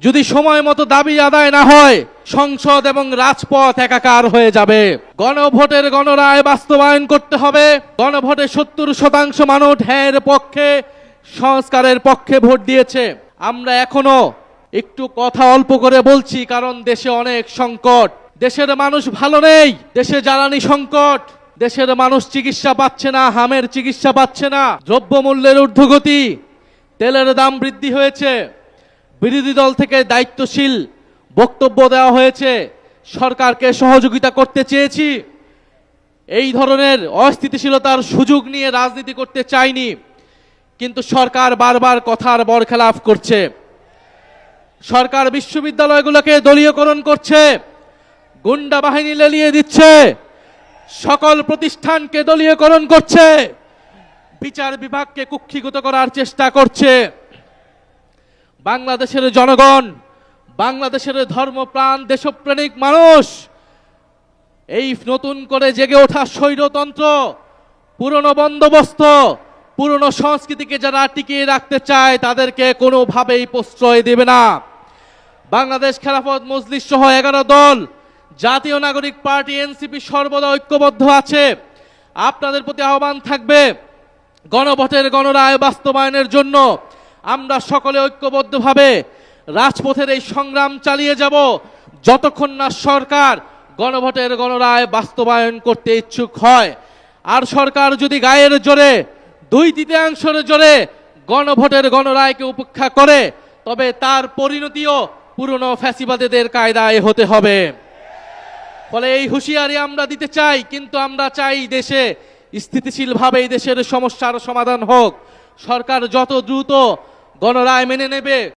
যদি সময় মতো দাবি আদায় না হয় সংসদ এবং রাজপথ একাকার হয়ে যাবে। গণভোটের গণরায় বাস্তবায়ন করতে হবে। গণভোটে 70% মানুষ হ্যাঁ পক্ষে, সংস্কারের পক্ষে ভোট দিয়েছে। আমরা এখনো একটু কথা অল্প করে বলছি, কারণ দেশে অনেক সংকট, দেশের মানুষ ভালো নেই, দেশে জ্বালানি সংকট, দেশের মানুষ চিকিৎসা পাচ্ছে না, হামের চিকিৎসা পাচ্ছে না, দ্রব্যমূল্যের ঊর্ধ্বগতি, তেলের দাম বৃদ্ধি হয়েছে। বিরোধী দল থেকে দায়িত্বশীল বক্তব্য দেওয়া হয়েছে, সরকারকে সহযোগিতা করতে চেয়েছি, এই ধরনের অস্থিতিশীলতার সুযোগ নিয়ে রাজনীতি করতে চাইনি, কিন্তু সরকার বারবার কথার বরখেলাপ করছে। সরকার বিশ্ববিদ্যালয়গুলোকে দলীয়করণ করছে, গুন্ডা বাহিনী লেলিয়ে দিচ্ছে, সকল প্রতিষ্ঠানকে দলীয়করণ করছে, বিচার বিভাগকে কুক্ষিগত করার চেষ্টা করছে। বাংলাদেশের জনগণ, বাংলাদেশের ধর্মপ্রাণ দেশপ্রেমিক মানুষ এই নতুন করে জেগে ওঠা স্বৈরতন্ত্র, পুরনো বন্দোবস্ত, পুরনো সংস্কৃতিকে যারা টিকিয়ে রাখতে চায় তাদেরকে কোনোভাবেই প্রশ্রয় দেবে না। বাংলাদেশ খেলাফত মজলিস সহ 11 দল, জাতীয় নাগরিক পার্টি এনসিপি সর্বদা ঐক্যবদ্ধ আছে। আপনাদের প্রতি আহ্বান থাকবে, গণভোটের গণরায় বাস্তবায়নের জন্য আমরা সকলে ঐক্যবদ্ধভাবে রাজপথের এই সংগ্রাম চালিয়ে যাব, যতক্ষণ না সরকার গণভোটের গণরায় বাস্তবায়ন করতে ইচ্ছুক হয়। আর সরকার যদি গায়ের জোরে, 2/3 জোরে গণভোটের গণরায়কে উপেক্ষা করে, তবে তার পরিণতিও পুরনো ফ্যাসিবাদীদের কায়দায় হতে হবে। ফলে এই হুঁশিয়ারি আমরা দিতে চাই, কিন্তু আমরা চাই দেশে স্থিতিশীলভাবে এই দেশের সমস্যার সমাধান হোক। সরকার যত দ্রুত গণরায় মেনে নেবে